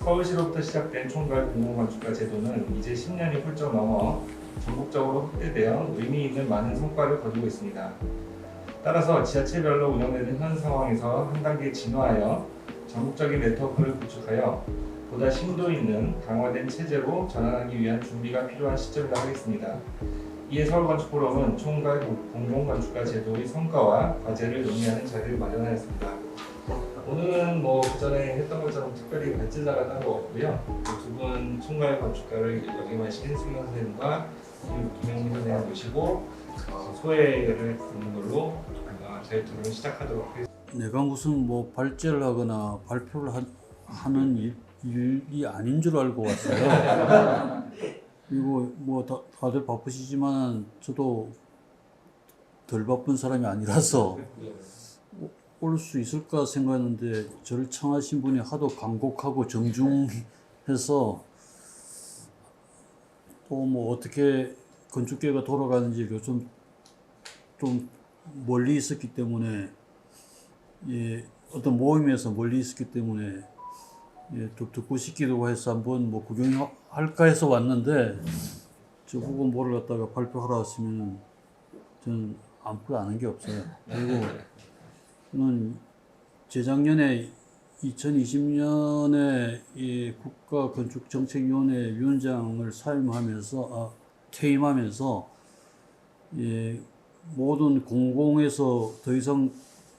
서울시로부터 시작된 총괄 공공건축가 제도는 이제 10년이 훌쩍 넘어 전국적으로 확대되어 의미 있는 많은 성과를 거두고 있습니다. 따라서 지자체별로 운영되는 현 상황에서 한 단계 진화하여 전국적인 네트워크를 구축하여 보다 심도 있는 강화된 체제로 전환하기 위한 준비가 필요한 시점이라고 하겠습니다. 이에 서울건축포럼은 총괄 공공건축가 제도의 성과와 과제를 논의하는 자리를 마련하였습니다. 오늘은 그전에 했던 것처럼 특별히 발제자가 따로 없고요. 두 분 총괄 건축가를 역임하신 승현 선생님과 김영민 선생님 모시고 소회를 듣는 걸로 저희 토론을 시작하도록 하겠습니다. 내가 무슨 발제를 하거나 발표를 하는 일이 아닌 줄 알고 왔어요. 그리고 다들 바쁘시지만 저도 덜 바쁜 사람이 아니라서 올 수 있을까 생각했는데 저를 청하신 분이 하도 간곡하고 정중해서 또 어떻게 건축계가 돌아가는지 좀 멀리 있었기 때문에 어떤 모임에서 멀리 있었기 때문에 또 듣고 싶기도 해서 한번 구경할까 해서 왔는데 저보고 뭐를 갖다가 발표하라 했으면 저는 아무것도 아는 게 없어요. 그리고 저는 재작년에 2020년에 이 국가건축정책위원회 위원장을 퇴임하면서 모든 공공에서 더 이상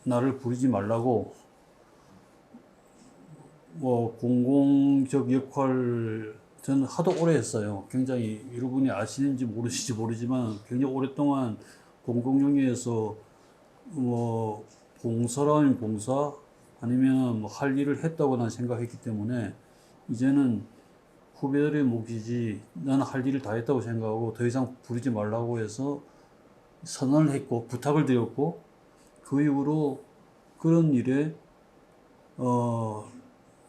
나를 부르지 말라고 공공적 역할 저는 하도 오래 했어요. 굉장히 여러분이 아시는지 모르실지 모르지만 굉장히 오랫동안 공공영역에서 봉사라면 봉사 아니면 할 일을 했다고 난 생각했기 때문에 이제는 후배들의 몫이지 나는 할 일을 다 했다고 생각하고 더 이상 부르지 말라고 해서 선언을 했고 부탁을 드렸고 그 이후로 그런 일에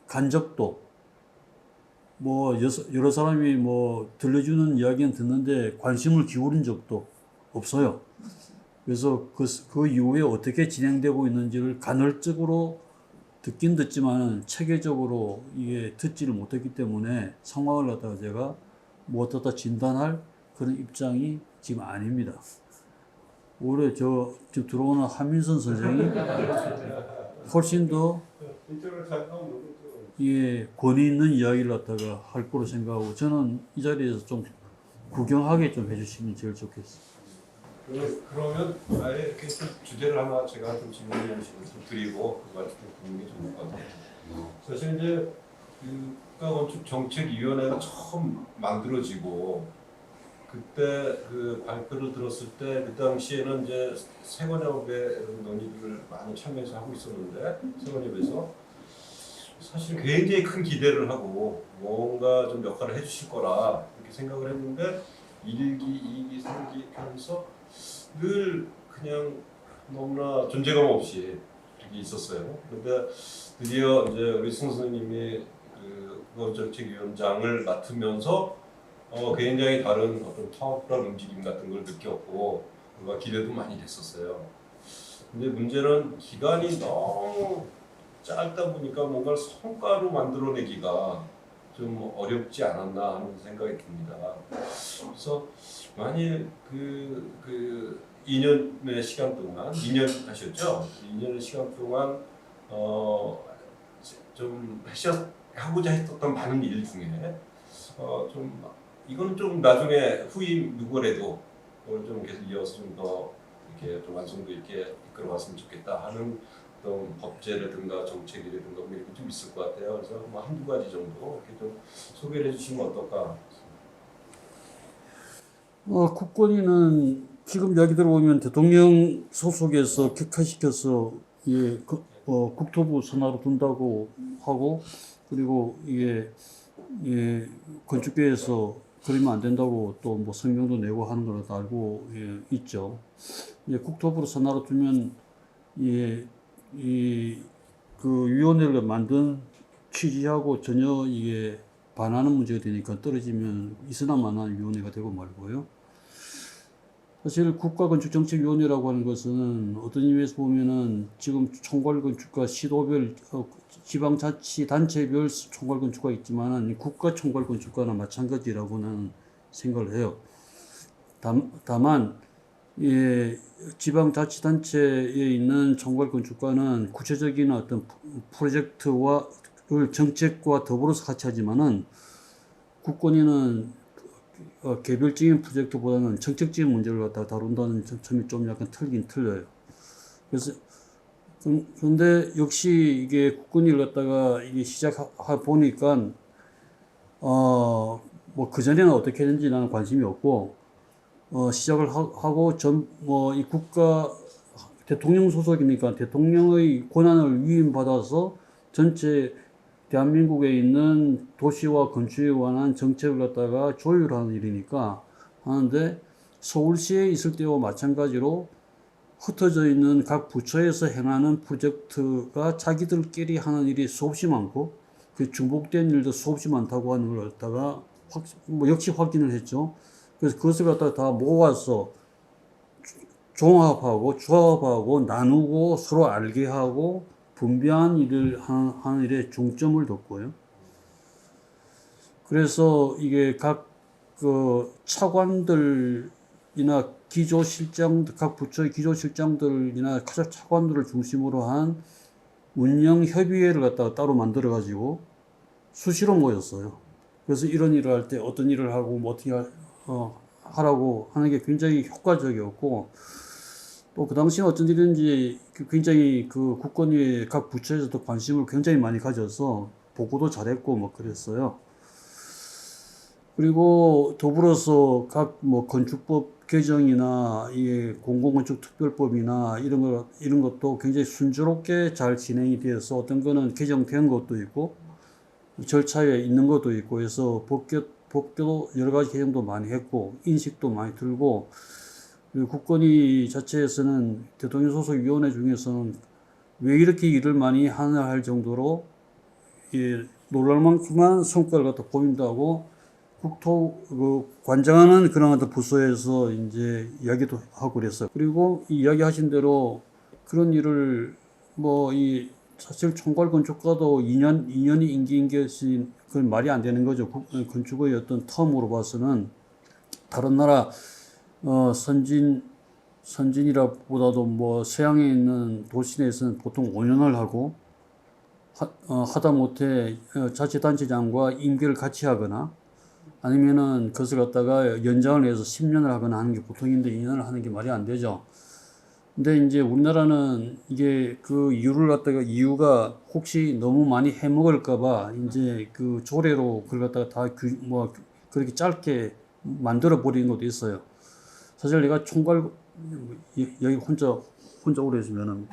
간 적도 여러 사람이 들려주는 이야기는 듣는데 관심을 기울인 적도 없어요. 그래서 그 이후에 어떻게 진행되고 있는지를 간헐적으로 듣긴 듣지만 체계적으로 이게 듣지를 못했기 때문에 상황을 갖다가 제가 어떻다 진단할 그런 입장이 지금 아닙니다. 올해 지금 들어오는 한민선 선생이 훨씬 더 권위 있는 이야기를 갖다가 할 거로 생각하고 저는 이 자리에서 좀 구경하게 좀 해주시면 제일 좋겠어요. 그러면 아예 이렇게 주제를 하나 제가 좀 질문을 드리고 그걸 좀 듣는 게 좋을 것 같아요. 사실 이제 국가건축정책위원회가 처음 만들어지고 그때 그 발표를 들었을 때 그 당시에는 이제 세관협의 논의들을 많이 참여해서 하고 있었는데 세관협에서 사실 굉장히 큰 기대를 하고 뭔가 좀 역할을 해주실 거라 이렇게 생각을 했는데 1기, 2기, 3기 이렇게 하면서 늘 그냥 너무나 존재감 없이 이렇게 있었어요. 그런데 드디어 이제 우리 승 선생님이 그 국가정책위원장을 맡으면서 굉장히 다른 어떤 파워풀한 움직임 같은 걸 느꼈고 그가 기대도 많이 됐었어요. 근데 문제는 기간이 너무 짧다 보니까 뭔가를 성과로 만들어내기가 좀 어렵지 않았나 하는 생각이 듭니다. 그래서 만일 그 2년의 시간 동안 2년 하셨죠? 2년의 시간 동안 좀 하고자 했었던 많은 일 중에 좀 이거는 좀 나중에 후임 누구래도 오늘 좀 계속 이어서 좀 더 이렇게 좀 완성도 있게 이끌어갔으면 좋겠다 하는 어떤 법제라든가 정책이라든가 이런 게 좀 있을 것 같아요. 그래서 한두 가지 정도 이렇게 좀 소개를 해주시면 어떨까? 국권위는 지금 이야기 들어보면 대통령 소속에서 격화시켜서 국토부 산하로 둔다고 하고 그리고 이게 건축계에서 그러면 안 된다고 또 성명도 내고 하는 걸로 알고 있죠. 국토부로 산하로 두면 그 위원회를 만든 취지하고 전혀 이게 반하는 문제가 되니까 떨어지면 있으나 마나 위원회가 되고 말고요. 사실 국가건축정책위원회라고 하는 것은 어떤 의미에서 보면은 지금 총괄건축가 시도별 지방자치단체별 총괄건축가 있지만은 국가 총괄건축가나 마찬가지라고는 생각을 해요. 다만 예, 지방자치단체에 있는 총괄건축가는 구체적인 어떤 프로젝트와 정책과 더불어서 같이 하지만은 국권위는 개별적인 프로젝트보다는 정책적인 문제를 갖다가 다룬다는 점이 좀 약간 틀긴 틀려요. 그래서 그런데 역시 이게 국권위를 갖다가 이게 시작하 보니까 뭐 그전에는 어떻게 했는지 나는 관심이 없고 시작을 하고 이 국가 대통령 소속이니까 대통령의 권한을 위임받아서 전체 대한민국에 있는 도시와 건축에 관한 정책을 갖다가 조율하는 일이니까 하는데 서울시에 있을 때와 마찬가지로 흩어져 있는 각 부처에서 행하는 프로젝트가 자기들끼리 하는 일이 수없이 많고 그 중복된 일도 수없이 많다고 하는 걸 갖다가 역시 확인을 했죠. 그래서 그것을 갖다가 다 모아서 종합하고 조합하고 나누고 서로 알게 하고 분배한 일을 하는 일에 중점을 뒀고요. 그래서 이게 각 그 차관들이나 각 부처의 기조실장들이나 차관들을 중심으로 한 운영협의회를 갖다가 따로 만들어 가지고 수시로 모였어요. 그래서 이런 일을 할 때 어떤 일을 하고 뭐 어떻게 하라고 하는 게 굉장히 효과적이었고 또 그 당시에 어쩐 일인지 굉장히 그 국권위 각 부처에서도 관심을 굉장히 많이 가져서 보고도 잘했고 뭐 그랬어요. 그리고 더불어서 각 뭐 건축법 개정이나 이 공공건축특별법이나 이런 것도 굉장히 순조롭게 잘 진행이 되어서 어떤 거는 개정된 것도 있고 절차에 있는 것도 있고 해서 법규도 여러 가지 개정도 많이 했고 인식도 많이 들고 그리고 국권위 자체에서는 대통령 소속 위원회 중에서는 왜 이렇게 일을 많이 하나 할 정도로 놀랄 만큼한 성과를 갖다 보인다고 관장하는 그런 어떤 부서에서 이제 이야기도 하고 그랬어요. 그리고 이 이야기하신 대로 그런 일을 사실 총괄건축가도 2년이 임기인 것이 그건 말이 안 되는 거죠. 건축의 어떤 텀으로 봐서는 다른 나라 선진이라보다도 뭐 서양에 있는 도시 내에서는 보통 5년을 하고 하다못해 자치단체장과 임기를 같이 하거나 아니면은 그것을 갖다가 연장을 해서 10년을 하거나 하는 게 보통인데 2년을 하는 게 말이 안 되죠. 근데 이제 우리나라는 이게 그 이유가 혹시 너무 많이 해먹을까봐 이제 그 조례로 그걸 갖다가 다 그렇게 짧게 만들어 버리는 것도 있어요. 사실 내가 여기 혼자 오래 있으면은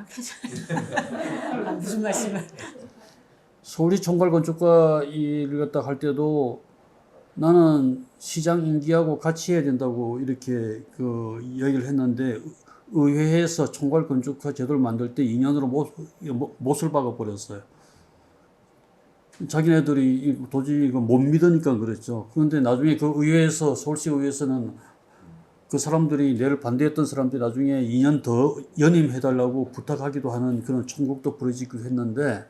무슨 말씀을? 서울시 총괄건축가 일을 갖다 할 때도 나는 시장 임기하고 같이 해야 된다고 이렇게 그 이야기를 했는데 의회에서 총괄건축가 제도를 만들 때 2년으로 못을 박아 버렸어요. 자기네들이 도저히 이거 못 믿으니까 그랬죠. 그런데 나중에 그 서울시 의회에서는 그 사람들이 내를 반대했던 사람들이 나중에 2년 더 연임해달라고 부탁하기도 하는 그런 총국도 벌어지기도 했는데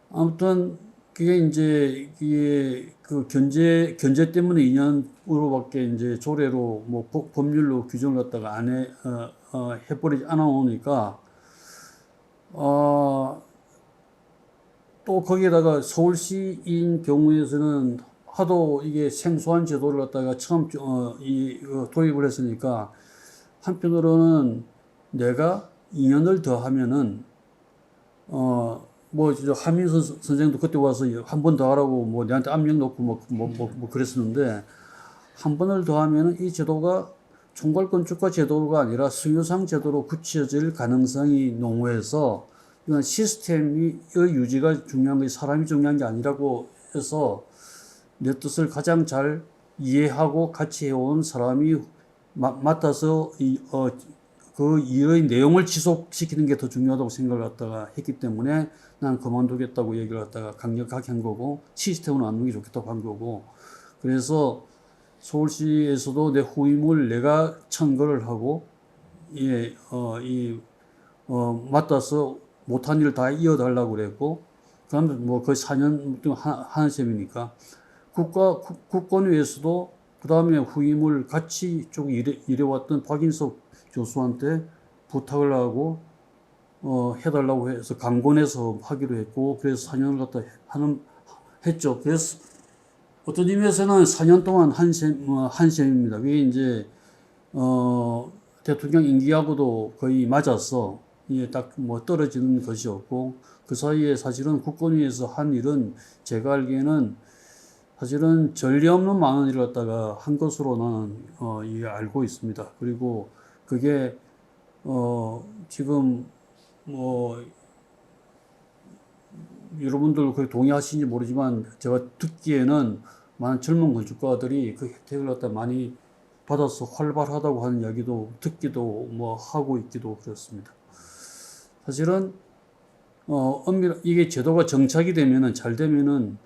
아무튼 이게 그 견제 때문에 2년으로밖에 이제 조례로 뭐 법률로 규정을 갖다가 해버리지 않아 놓으니까 또 거기에다가 서울시인 경우에서는 하도 이게 생소한 제도를 갖다가 처음 도입을 했으니까 한편으로는 내가 2년을 더 하면은 하민선 선생도 그때 와서 한 번 더 하라고 뭐 내한테 압력 넣고 그랬었는데 한 번을 더 하면은 이 제도가 총괄건축가 제도가 아니라 승유상 제도로 굳혀질 가능성이 농후해서 이건 시스템의 유지가 중요한 게 사람이 중요한 게 아니라고 해서 내 뜻을 가장 잘 이해하고 같이 해온 사람이 맡아서 그 일의 내용을 지속시키는 게 더 중요하다고 생각을 갖다가 했기 때문에 난 그만두겠다고 얘기를 갖다가 강력하게 한 거고 시스템으로 안 놓는 게 좋겠다고 한 거고 그래서 서울시에서도 내 후임을 내가 선거를 하고 맡아서 못한 일 다 이어달라고 그랬고, 그다음에 뭐 거의 4년 동안 하는 셈이니까 국권위에서도 그다음에 후임을 같이 쭉 일해왔던 박인석 교수한테 부탁을 하고 해달라고 해서 강권해서 하기로 했고, 그래서 4년을 갖다 했죠. 그래서 어떤 의미에서는 4년 동안 한 셈입니다. 그게 이제 대통령 임기하고도 거의 맞아서 이게 딱 뭐 떨어지는 것이었고, 그 사이에 사실은 국권위에서 한 일은 제가 알기에는 사실은 전례 없는 많은 일을 갖다가 한 것으로 나는 이게 알고 있습니다. 그리고 그게 지금 뭐 여러분들 거의 동의하시는지 모르지만 제가 듣기에는 많은 젊은 건축가들이 그 혜택을 갖다 많이 받아서 활발하다고 하는 이야기도 듣기도 뭐 하고 있기도 그렇습니다. 사실은 이게 제도가 정착이 되면은 잘 되면은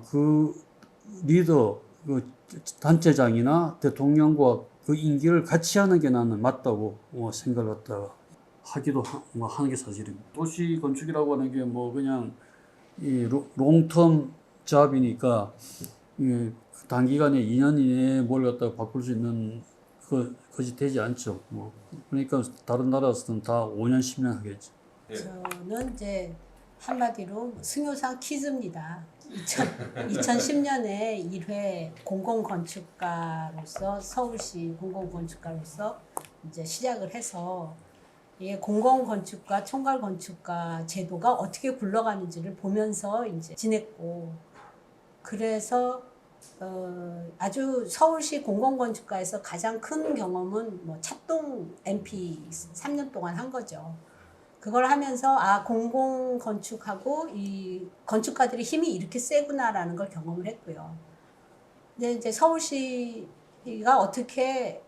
그 리더 그 단체장이나 대통령과 그 임기를 같이 하는 게 나는 맞다고 생각을 갖다가 하기도 하는 게 사실입니다. 도시 건축이라고 하는 게 뭐 그냥 이 롱텀 잡이니까 단기간에 2년 이내에 뭘 갖다가 바꿀 수 있는 것이 되지 않죠. 뭐 그러니까 다른 나라에서는 다 5년 10년 하겠죠. 예. 저는 이제 한마디로 승효상 퀴즈입니다. 2010년에 1회 공공건축가로서 서울시 공공건축가로서 이제 시작을 해서 이게 공공건축가, 총괄건축가 제도가 어떻게 굴러가는지를 보면서 이제 지냈고, 그래서 아주 서울시 공공건축가에서 가장 큰 경험은 뭐 찻동 MP 3년 동안 한 거죠. 그걸 하면서 공공건축하고 이 건축가들의 힘이 이렇게 세구나라는 걸 경험을 했고요. 근데 이제 서울시가 어떻게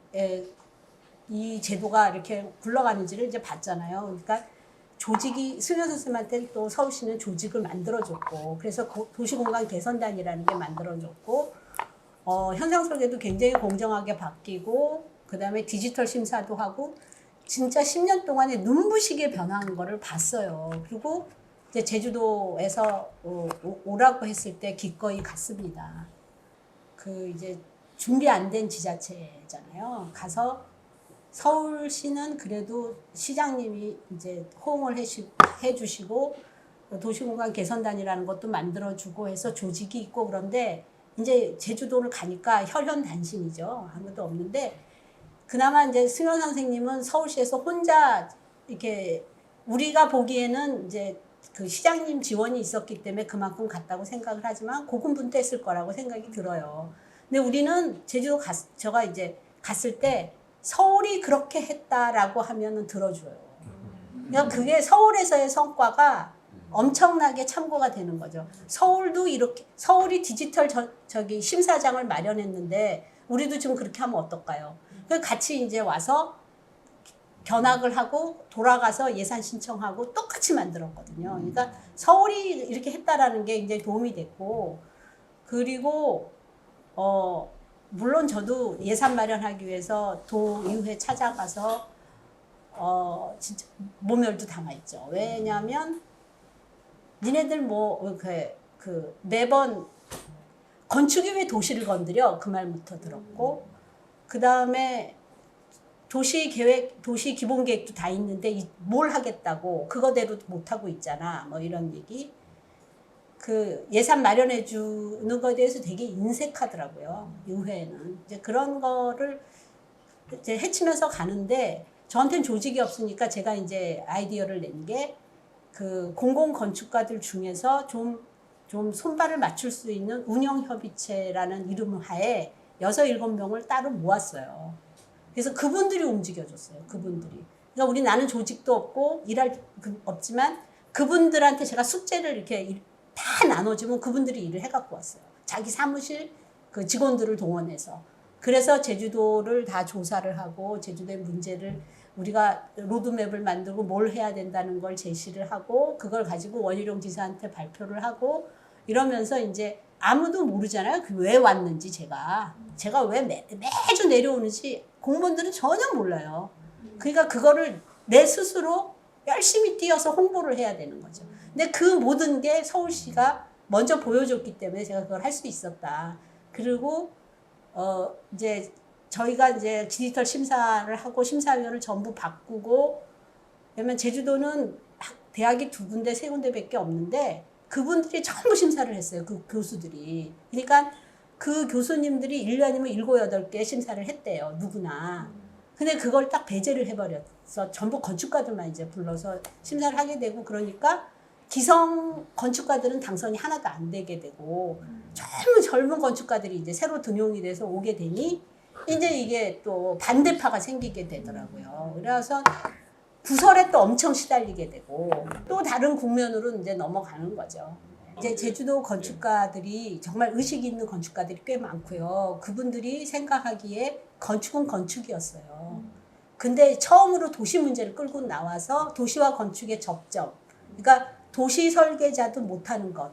이 제도가 이렇게 굴러가는지를 이제 봤잖아요. 그러니까 조직이 승현 선생님한테 또 서울시는 조직을 만들어줬고, 그래서 도시공간 개선단이라는 게 만들어졌고, 현상 설계도 굉장히 공정하게 바뀌고, 그 다음에 디지털 심사도 하고, 진짜 10년 동안에 눈부시게 변한 거를 봤어요. 그리고 이제 제주도에서 오라고 했을 때 기꺼이 갔습니다. 그 이제 준비 안 된 지자체잖아요. 가서 서울시는 그래도 시장님이 이제 호응을 해주시고 도시공간 개선단이라는 것도 만들어주고 해서 조직이 있고, 그런데 이제 제주도를 가니까 혈연단신이죠. 아무도 없는데, 그나마 이제 승현 선생님은 서울시에서 혼자 이렇게 우리가 보기에는 이제 그 시장님 지원이 있었기 때문에 그만큼 갔다고 생각을 하지만 고군분투했을 거라고 생각이 들어요. 근데 우리는 제주도 제가 이제 갔을 때 서울이 그렇게 했다라고 하면은 들어줘요. 그러니까 그게 서울에서의 성과가 엄청나게 참고가 되는 거죠. 서울도 이렇게, 서울이 디지털 저기 심사장을 마련했는데 우리도 지금 그렇게 하면 어떨까요? 그 같이 이제 와서 견학을 하고 돌아가서 예산 신청하고 똑같이 만들었거든요. 그러니까 서울이 이렇게 했다라는 게 굉장히 도움이 됐고, 그리고 물론 저도 예산 마련하기 위해서 도의회 찾아가서 진짜 모멸도 당했죠. 왜냐하면 니네들 뭐 매번 건축이 왜 도시를 건드려? 그 말부터 들었고, 그 다음에 도시 기본 계획도 다 있는데 뭘 하겠다고 그거대로 못 하고 있잖아. 뭐 이런 얘기. 그 예산 마련해 주는 거에 대해서 되게 인색하더라고요. 의회는 이제 그런 거를 이제 해치면서 가는데, 저한테는 조직이 없으니까 제가 이제 아이디어를 낸 게 그 공공 건축가들 중에서 좀 손발을 맞출 수 있는 운영협의체라는 이름 하에 6, 7명을 따로 모았어요. 그래서 그분들이 움직여줬어요. 그분들이. 그러니까 나는 조직도 없고 없지만 그분들한테 제가 숙제를 이렇게 다 나눠주면 그분들이 일을 해갖고 왔어요. 자기 사무실 그 직원들을 동원해서. 그래서 제주도를 다 조사를 하고 제주도의 문제를 우리가 로드맵을 만들고 뭘 해야 된다는 걸 제시를 하고, 그걸 가지고 원희룡 지사한테 발표를 하고, 이러면서 이제 아무도 모르잖아요. 그 왜 왔는지 제가 왜 매주 내려오는지 공무원들은 전혀 몰라요. 그러니까 그거를 내 스스로 열심히 뛰어서 홍보를 해야 되는 거죠. 근데 그 모든 게 서울시가 먼저 보여줬기 때문에 제가 그걸 할 수 있었다. 그리고 이제 저희가 이제 디지털 심사를 하고 심사위원을 전부 바꾸고, 왜냐면 제주도는 대학이 2군데, 3군데밖에 없는데 그분들이 전부 심사를 했어요. 그 교수들이. 그러니까 그 교수님들이 1년이면 7, 8개 심사를 했대요. 누구나. 근데 그걸 딱 배제를 해버렸어. 전부 건축가들만 이제 불러서 심사를 하게 되고, 그러니까 기성 건축가들은 당선이 하나도 안 되게 되고, 젊은 건축가들이 이제 새로 등용이 돼서 오게 되니 이제 이게 또 반대파가 생기게 되더라고요. 그래서 구설에 또 엄청 시달리게 되고, 또 다른 국면으로 이제 넘어가는 거죠. 이제 제주도 건축가들이 정말 의식 있는 건축가들이 꽤 많고요. 그분들이 생각하기에 건축은 건축이었어요. 근데 처음으로 도시 문제를 끌고 나와서 도시와 건축의 접점, 그러니까 도시 설계자도 못하는 것,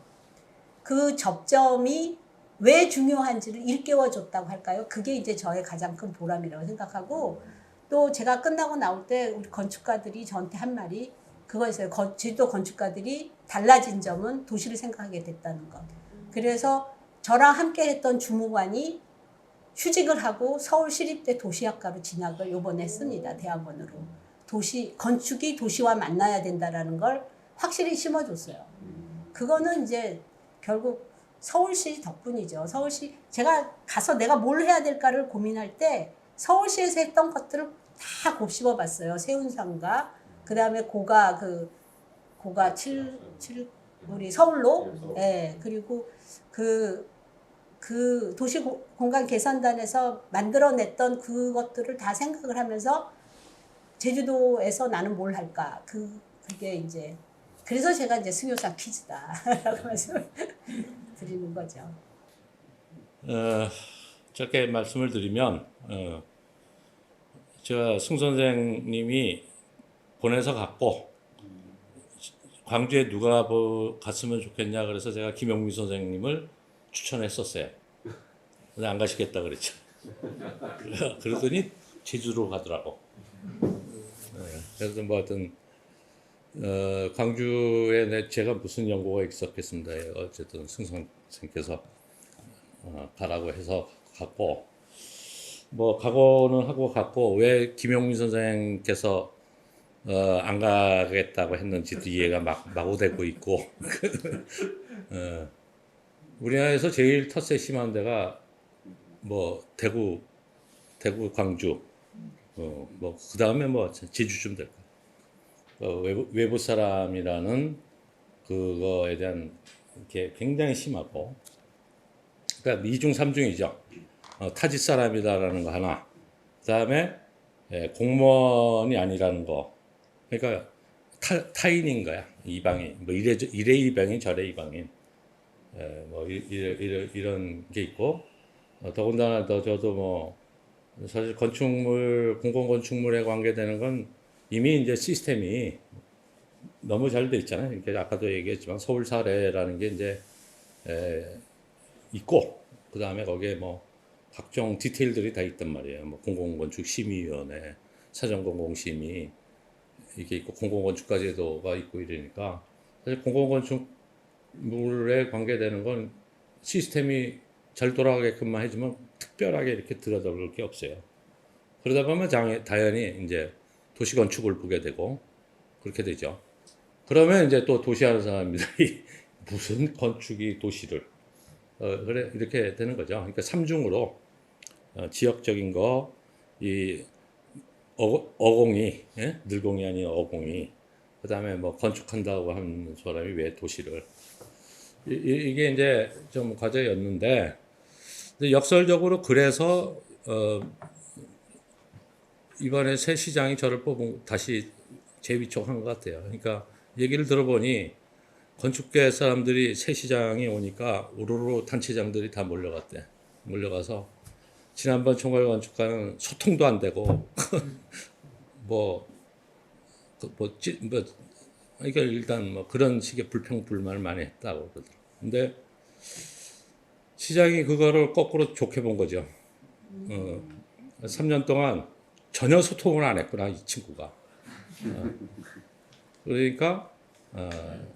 그 접점이 왜 중요한지를 일깨워줬다고 할까요? 그게 이제 저의 가장 큰 보람이라고 생각하고, 또 제가 끝나고 나올 때 우리 건축가들이 저한테 한 말이 그거였어요. 제주도 건축가들이 달라진 점은 도시를 생각하게 됐다는 것. 그래서 저랑 함께 했던 주무관이 휴직을 하고 서울시립대 도시학과로 진학을 요번에 했습니다. 대학원으로. 건축이 도시와 만나야 된다라는 걸 확실히 심어줬어요. 그거는 이제 결국 서울시 덕분이죠. 서울시, 제가 가서 내가 뭘 해야 될까를 고민할 때 서울시에서 했던 것들을 다 곱씹어 봤어요. 세운상가, 그 다음에 고가 우리 서울로, 예, 그리고 그 도시 공간 개선단에서 만들어냈던 그것들을 다 생각을 하면서 제주도에서 나는 뭘 할까? 그게 이제, 그래서 제가 이제 승효사 퀴즈다라고 말씀을 드리는 거죠. 저렇게 말씀을 드리면, 제가 승 선생님이 보내서 갔고, 광주에 누가 갔으면 좋겠냐 그래서 제가 김영민 선생님을 추천했었어요. 근데 안 가시겠다 그랬죠. 그러더니 제주로 가더라고. 그래서 뭐 하여튼 광주에 제가 무슨 연고가 있었겠습니다. 어쨌든 승 선생님께서 가라고 해서 갔고, 뭐 각오는 하고 갔고, 왜 김용민 선생님께서 안 가겠다고 했는지도 이해가 마구되고 있고 우리나라에서 제일 텃세 심한 데가 뭐 대구, 광주, 뭐 그 다음에 뭐 제주쯤 될 거야. 외부 사람이라는 그거에 대한 게 굉장히 심하고, 그러니까 2중 3중이죠. 타지 사람이다라는 거 하나, 그 다음에 공무원이 아니라는 거, 그러니까 타인인 거야. 이방인, 뭐 이래 이방인 저래 이방인, 뭐 이런 게 있고, 더군다나 저도 뭐 사실 공공 건축물에 관계되는 건 이미 이제 시스템이 너무 잘 돼 있잖아요. 그러니까 아까도 얘기했지만 서울 사례라는 게 이제 있고, 그 다음에 거기에 뭐 각종 디테일들이 다 있단 말이에요. 뭐 공공건축심의위원회, 사전공공심의 이게 있고, 공공건축가제도가 있고 이러니까 사실 공공건축물에 관계되는 건 시스템이 잘 돌아가게끔만 해주면 특별하게 이렇게 들여다볼 게 없어요. 그러다 보면 당연히 이제 도시건축을 보게 되고 그렇게 되죠. 그러면 이제 또 도시하는 사람들이 무슨 건축이 도시를 그래 이렇게 되는 거죠. 그러니까 3중으로 지역적인 거, 이 어공이, 늘공이 아닌 어공이, 그 다음에 뭐 건축한다고 하는 사람이 왜 도시를, 이게 이제 좀 과제였는데, 역설적으로 그래서 이번에 새 시장이 저를 다시 재위촉한 것 같아요. 그러니까 얘기를 들어보니 건축계 사람들이 새 시장에 오니까 우르르 단체장들이 다 몰려갔대. 몰려가서 지난번 총괄건축가는 소통도 안 되고 그러니까 일단 뭐 그런 식의 불평 불만을 많이 했다고 그러더라고요. 근데 시장이 그거를 거꾸로 좋게 본 거죠. 3년 동안 전혀 소통을 안 했구나, 이 친구가. 그러니까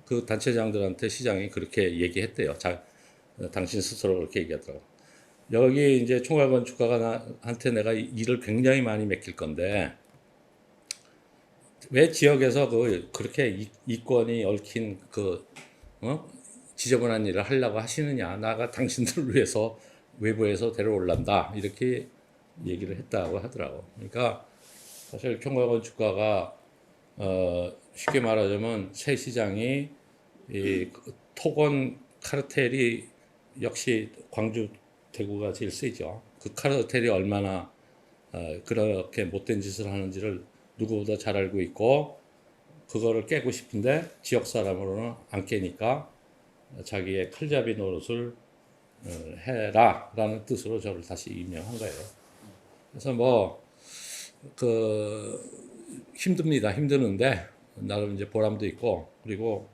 그 단체장들한테 시장이 그렇게 얘기했대요. 당신 스스로 그렇게 얘기하더라고. 여기 이제 총괄건축가한테 내가 일을 굉장히 많이 맡길 건데 왜 지역에서 그렇게 이권이 얽힌 지저분한 일을 하려고 하시느냐? 나가 당신들을 위해서 외부에서 데려올란다. 이렇게 얘기를 했다고 하더라고. 그러니까 사실 총괄건축가가 쉽게 말하자면 새 시장이 이 토건 카르텔이 역시 광주 대구가 제일 세죠. 그 카르텔이 얼마나 그렇게 못된 짓을 하는지를 누구보다 잘 알고 있고 그거를 깨고 싶은데 지역 사람으로는 안 깨니까 자기의 칼잡이 노릇을 해라라는 뜻으로 저를 다시 임명한 거예요. 그래서 힘듭니다. 힘드는데 나름 이제 보람도 있고 그리고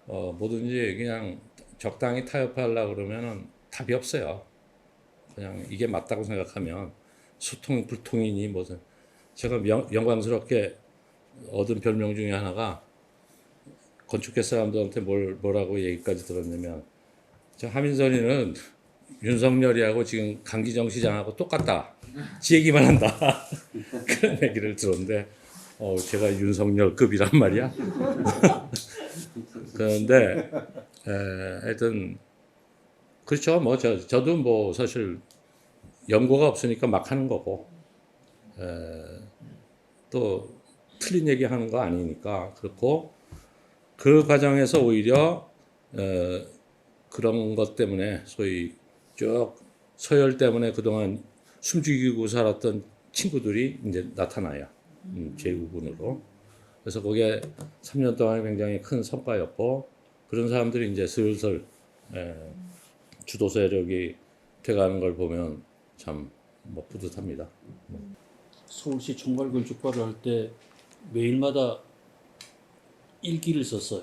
뭐든지 그냥 적당히 타협하려고 그러면은 답이 없어요. 그냥 이게 맞다고 생각하면 수통 불통이니 뭐든 제가 영광스럽게 얻은 별명 중에 하나가 건축계 사람들한테 뭐라고 얘기까지 들었냐면 저 하민선이는 윤석열이하고 지금 강기정 시장하고 똑같다. 지 얘기만 한다. 그런 얘기를 들었는데 제가 윤석열급이란 말이야. 그런데 하여튼 그렇죠. 저도 뭐 사실 연고가 없으니까 막 하는 거고 또 틀린 얘기 하는 거 아니니까 그렇고 그 과정에서 오히려 그런 것 때문에 소위 쭉 서열 때문에 그동안 숨죽이고 살았던 친구들이 이제 나타나요. 제9군으로. 그래서 그게 3년 동안 굉장히 큰 성과였고 그런 사람들이 이제 슬슬 주도 세력이 돼가는 걸 보면 참 뿌듯합니다. 서울시 총괄건축가를 할 때 매일마다 일기를 썼어요.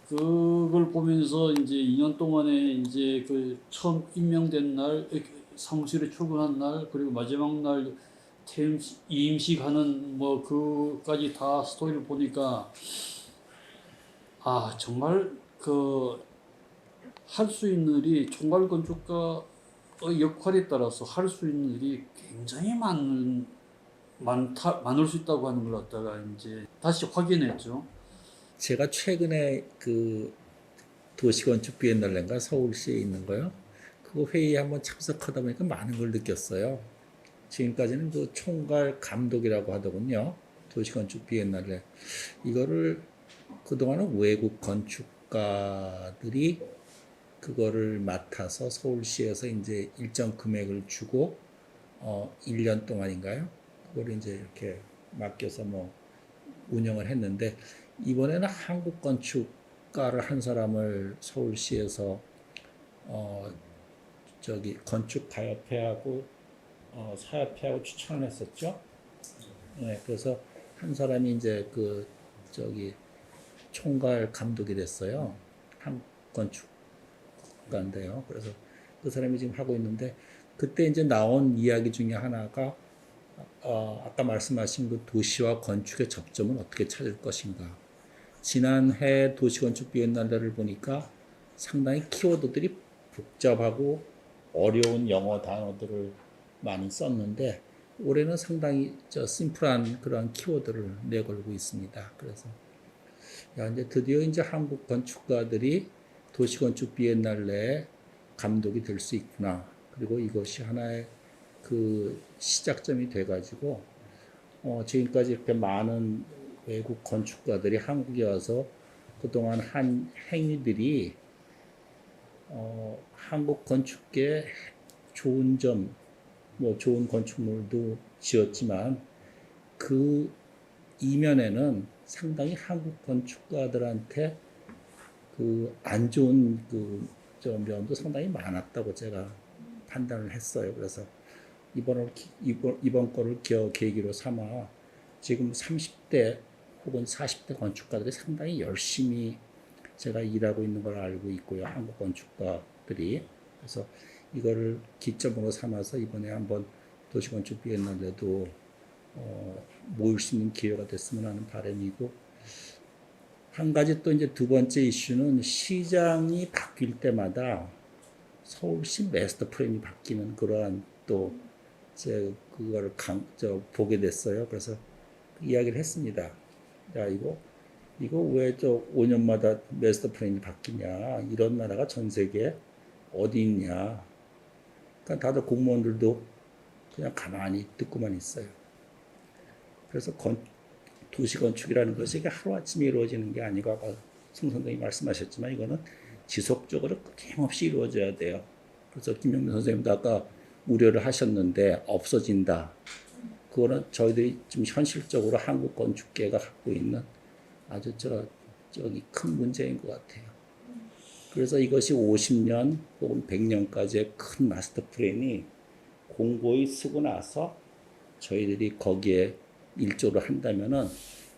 그걸 보면서 이제 2년 동안에 이제 그 처음 임명된 날, 사무실에 출근한 날, 그리고 마지막 날 이임식 하는 그까지 다 스토리를 보니까 정말 할 수 있는 일이 총괄건축가의 역할에 따라서 할 수 있는 일이 굉장히 많을 수 있다고 하는 걸 갖다가 이제 다시 확인했죠. 제가 최근에 그 도시건축 비엔날레인가 서울시에 있는 거요. 그거 회의에 한번 참석하다 보니까 많은 걸 느꼈어요. 지금까지는 그 총괄 감독이라고 하더군요. 도시건축 비엔날레. 이거를 그동안은 외국 건축가들이 그거를 맡아서 서울시에서 이제 일정 금액을 주고 1년 동안인가요? 그걸 이제 이렇게 맡겨서 운영을 했는데 이번에는 한국 건축가를 한 사람을 서울시에서 건축가협회하고 사협회하고 추천을 했었죠. 네, 그래서 한 사람이 이제 총괄 감독이 됐어요. 한국 건축가인데요. 그래서 그 사람이 지금 하고 있는데 그때 이제 나온 이야기 중에 하나가 아까 말씀하신 그 도시와 건축의 접점은 어떻게 찾을 것인가. 지난해 도시건축 비엔날레를 보니까 상당히 키워드들이 복잡하고 어려운 영어 단어들을 많이 썼는데 올해는 상당히 심플한 그런 키워드를 내걸고 있습니다. 그래서 이제 드디어 이제 한국 건축가들이 도시건축 비엔날레 감독이 될 수 있구나. 그리고 이것이 하나의 그 시작점이 돼가지고 지금까지 이렇게 많은 외국 건축가들이 한국에 와서 그동안 한 행위들이 한국 건축계의 좋은 점, 좋은 건축물도 지었지만 그 이면에는 상당히 한국 건축가들한테 그 안 좋은 면도 상당히 많았다고 제가 판단을 했어요. 그래서 이번 거를 계기로 삼아 지금 30대 혹은 40대 건축가들이 상당히 열심히 제가 일하고 있는 걸 알고 있고요. 한국 건축가들이. 그래서 이거를 기점으로 삼아서 이번에 한번 도시건축 비엔날레도 모일 수 있는 기회가 됐으면 하는 바람이고, 한 가지 또 이제 두 번째 이슈는 시장이 바뀔 때마다 서울시 마스터 플랜이 바뀌는 그러한 또 제 그거를 보게 됐어요. 그래서 이야기를 했습니다. 야, 이거 왜 저 5년마다 마스터 플랜이 바뀌냐? 이런 나라가 전 세계에 어디 있냐? 그러니까 다들 공무원들도 그냥 가만히 듣고만 있어요. 그래서 도시 건축이라는 것이 이게 하루아침에 이루어지는 게 아니고, 아까 송 선생님이 말씀하셨지만 이거는 지속적으로 끊임없이 이루어져야 돼요. 그래서 김영민 선생님도 아까 우려를 하셨는데 없어진다. 그거는 저희들이 좀 현실적으로 한국 건축계가 갖고 있는 아주 저기 큰 문제인 것 같아요. 그래서 이것이 50년 혹은 100년까지의 큰 마스터 플랜이 공고히 쓰고 나서 저희들이 거기에 일조를 한다면은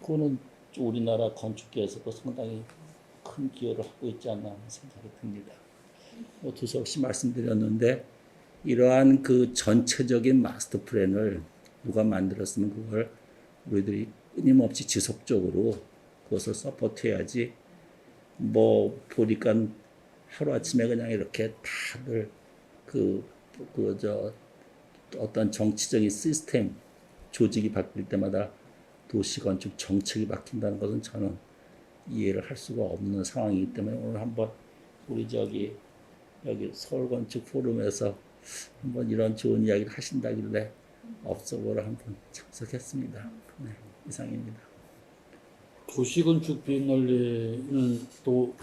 그거는 우리나라 건축계에서도 상당히 큰 기여를 하고 있지 않나 하는 생각이 듭니다. 두서없이 말씀드렸는데 이러한 그 전체적인 마스터 플랜을 누가 만들었으면 그걸 우리들이 끊임없이 지속적으로 그것을 서포트해야지, 뭐 보니까 하루아침에 그냥 이렇게 다들 어떤 정치적인 시스템 조직이 바뀔 때마다 도시건축 정책이 바뀐다는 것은 저는 이해를 할 수가 없는 상황이기 때문에 오늘 한번 우리 여기 서울건축 포럼에서 한번 이런 좋은 이야기를 하신다길래 업소보러 한번 참석했습니다. 네, 이상입니다. 도시건축 비엔날레는 또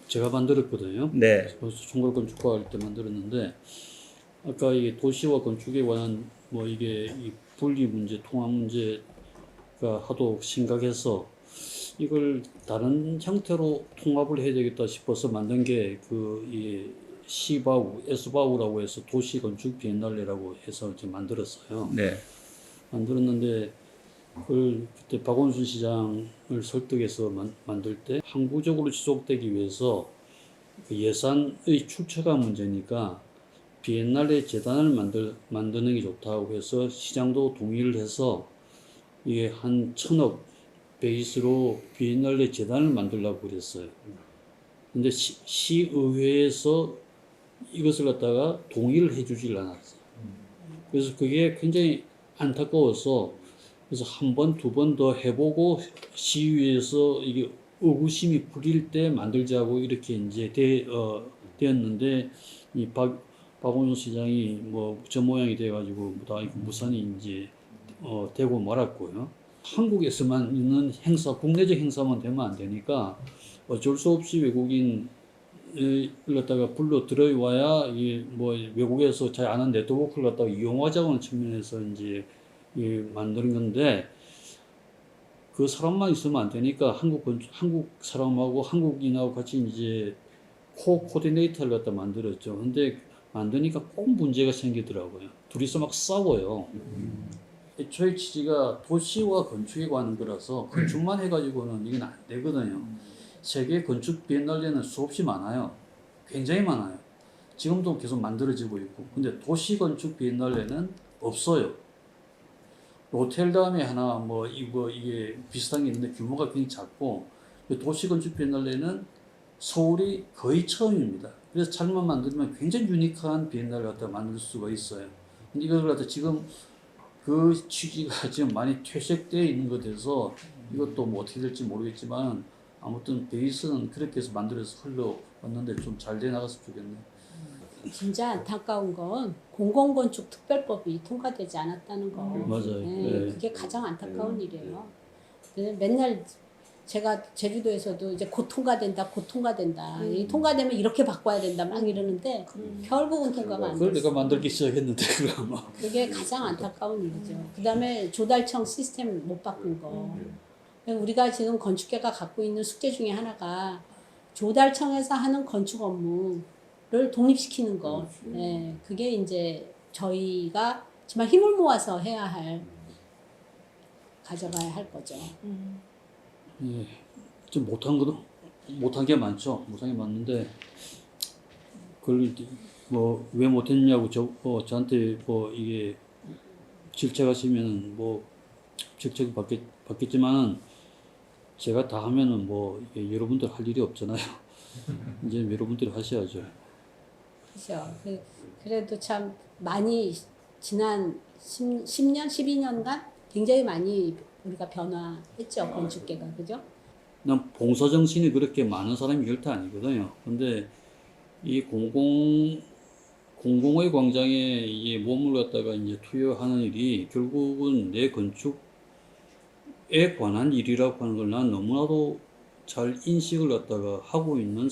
제가 만들었거든요. 네. 그래서 총괄건축가 할 때 만들었는데, 아까 이 도시와 건축에 관한 뭐 이게 이 분리 문제, 통합 문제가 하도 심각해서 이걸 다른 형태로 통합을 해야 되겠다 싶어서 만든 게 이 시바우, 에스바우라고 해서 도시건축 비엔날레라고 해서 이제 만들었어요. 네. 만들었는데 그걸 그때 박원순 시장을 설득해서 만들 때 항구적으로 지속되기 위해서 그 예산의 출처가 문제니까 비엔날레 재단을 만드는 게 좋다고 해서 시장도 동의를 해서 이게 한 1,000억 베이스로 비엔날레 재단을 만들려고 그랬어요. 근데 시의회에서 이것을 갖다가 동의를 해주질 않았어요. 그래서 그게 굉장히 안타까워서 그래서 한 번, 두 번 더 해보고 시의회에서 이게 의구심이 풀릴 때 만들자고 이렇게 이제 되었는데 이 박원순 시장이 뭐 저 모양이 돼가지고 다 무산이 이제 되고 말았고요. 한국에서만 있는 행사, 국내적 행사만 되면 안 되니까 어쩔 수 없이 외국인을 갖다가 불러 들어와야 이게 뭐 외국에서 잘 아는 네트워크를 갖다가 이용하자고 하는 측면에서 이제 만드는 건데, 그 사람만 있으면 안 되니까 한국 사람하고 한국인하고 같이 이제 코디네이터를 갖다 만들었죠. 근데 만드니까 꼭 문제가 생기더라고요. 둘이서 막 싸워요. 애초에 취지가 도시와 건축에 관한 거라서 건축만 해가지고는 이건 안 되거든요. 세계 건축 비엔날레는 수없이 많아요. 굉장히 많아요. 지금도 계속 만들어지고 있고. 근데 도시 건축 비엔날레는 없어요. 로텔담에 하나 이게 비슷한 게 있는데 규모가 굉장히 작고, 도시 건축 비엔날레는 서울이 거의 처음입니다. 그래서 잘만 만들면 굉장히 유니크한 비엔날레를 갖다 만들 수가 있어요. 근데 이걸 갖다 지금 그 취지가 지금 많이 퇴색되어 있는 것에서 이것도 뭐 어떻게 될지 모르겠지만 아무튼 베이스는 그렇게 해서 만들어서 흘러왔는데 좀 잘 돼 나갔으면 좋겠네요. 진짜 안타까운 건 공공건축 특별법이 통과되지 않았다는 거. 맞아요. 네, 네. 그게 가장 안타까운 일이에요. 맨날 제가 제주도에서도 이제 곧 통과된다. 이 통과되면 이렇게 바꿔야 된다 막 이러는데 결국은 통과가 안 그걸 됐어. 내가 만들기 시작했는데 그거 아마. 그게 가장 안타까운 일이죠. 그다음에 조달청 시스템 못 바꾼 거. 우리가 지금 건축계가 갖고 있는 숙제 중에 하나가 조달청에서 하는 건축 업무를 독립시키는 거. 네, 그게 이제 저희가 정말 힘을 모아서 가져가야 할 거죠. 좀 못한 게 많죠. 못한 게 많는데 그걸 뭐 왜 못했냐고 저한테 뭐 이게 질책하시면 뭐 질책 받겠지만은 제가 다 하면은 뭐 이게 여러분들 할 일이 없잖아요. 이제 여러분들이 하셔야죠. 그렇죠. 그래도 참 많이 지난 10년, 12년간 굉장히 많이 우리가 변화했죠. 건축계가. 그죠? 난 봉사 정신이 그렇게 많은 사람이 절대 아니거든요. 근데 이 공공의 광장에 이 몸을 갖다가 이제 투여하는 일이 결국은 내 건축에 관한 일이라고 하는 걸 난 너무나도 잘 인식을 갖다가 하고 있는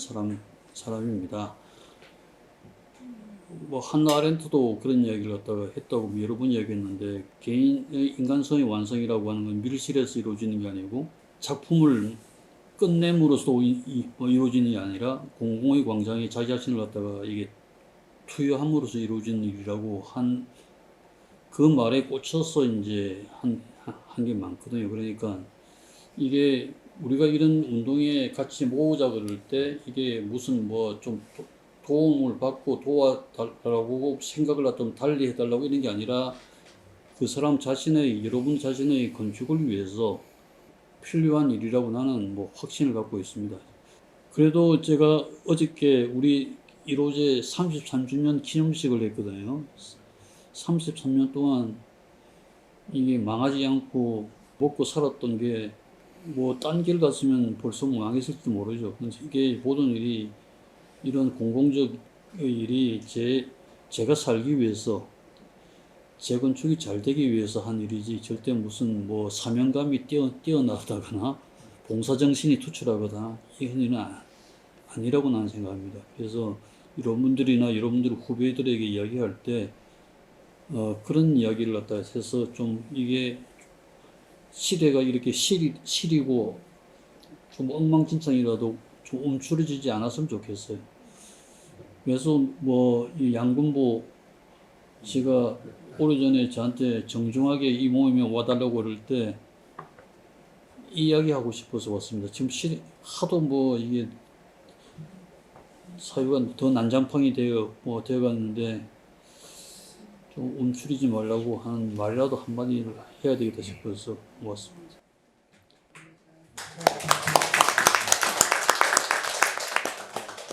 사람입니다. 뭐 한나 아렌트도 그런 이야기를 갖다가 했다고 여러 번 이야기했는데 개인의 인간성의 완성이라고 하는 건 밀실에서 이루어지는 게 아니고 작품을 끝냄으로써 이루어지는 게 아니라 공공의 광장에 자기 자신을 갖다가 이게 투여함으로써 이루어지는 일이라고 한 그 말에 꽂혀서 이제 한 게 많거든요. 그러니까 이게 우리가 이런 운동에 같이 모으자 그럴 때 이게 무슨 뭐 좀 도움을 받고 도와달라고 생각을 좀 달리 해달라고 이런 게 아니라 그 사람 자신의 여러분 자신의 건축을 위해서 필요한 일이라고 나는 뭐 확신을 갖고 있습니다. 그래도 제가 어저께 우리 1호제 33주년 기념식을 했거든요. 33년 동안 이게 망하지 않고 먹고 살았던 게 뭐 딴 길 갔으면 벌써 망했을지 모르죠. 근데 이게 모든 일이 이런 공공적 일이 제가 살기 위해서 재건축이 잘 되기 위해서 한 일이지 절대 무슨 뭐 사명감이 뛰어나다거나 봉사정신이 투철하거나 이런 일은 아니라고 나는 생각합니다. 그래서 여러분들이나 여러분들 후배들에게 이야기할 때 그런 이야기를 갖다 해서 좀 이게 시대가 이렇게 시리고 좀 엉망진창이라도 좀 움츠러지지 않았으면 좋겠어요. 그래서 뭐 이 양군보 제가 오래전에 저한테 정중하게 이 모임에 와달라고 그럴 때 이야기하고 싶어서 왔습니다. 지금 하도 뭐 이게 사유가 더 난장판이 되어갔는데 좀 움츠리지 말라고 하는 말이라도 한마디를 해야 되겠다 싶어서 왔습니다.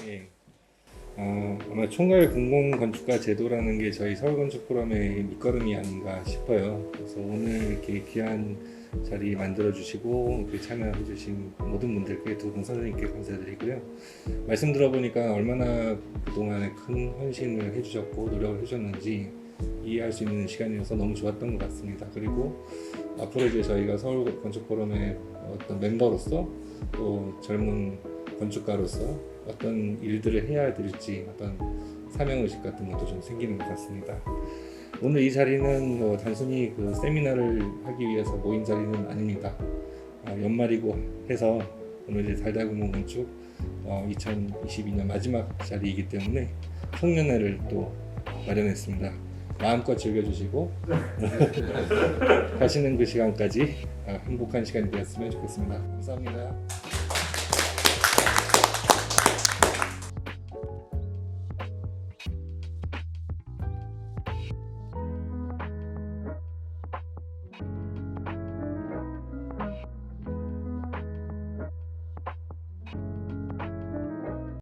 예. 아마 총괄 공공건축가 제도라는 게 저희 서울건축포럼의 밑거름이 아닌가 싶어요. 그래서 오늘 이렇게 귀한 자리 만들어주시고 이렇게 참여해주신 모든 분들께 두 분 선생님께 감사드리고요. 말씀 들어보니까 얼마나 그동안에 큰 헌신을 해주셨고 노력을 해주셨는지 이해할 수 있는 시간이어서 너무 좋았던 것 같습니다. 그리고 앞으로 이제 저희가 서울건축포럼의 어떤 멤버로서 또 젊은 건축가로서 어떤 일들을 해야 될지 어떤 사명의식 같은 것도 좀 생기는 것 같습니다. 오늘 이 자리는 뭐 단순히 그 세미나를 하기 위해서 모인 자리는 아닙니다. 연말이고 해서 오늘 이제 달달공공건축 2022년 마지막 자리이기 때문에 송년회를 또 마련했습니다. 마음껏 즐겨주시고 가시는 그 시간까지 행복한 시간이 되었으면 좋겠습니다. 감사합니다.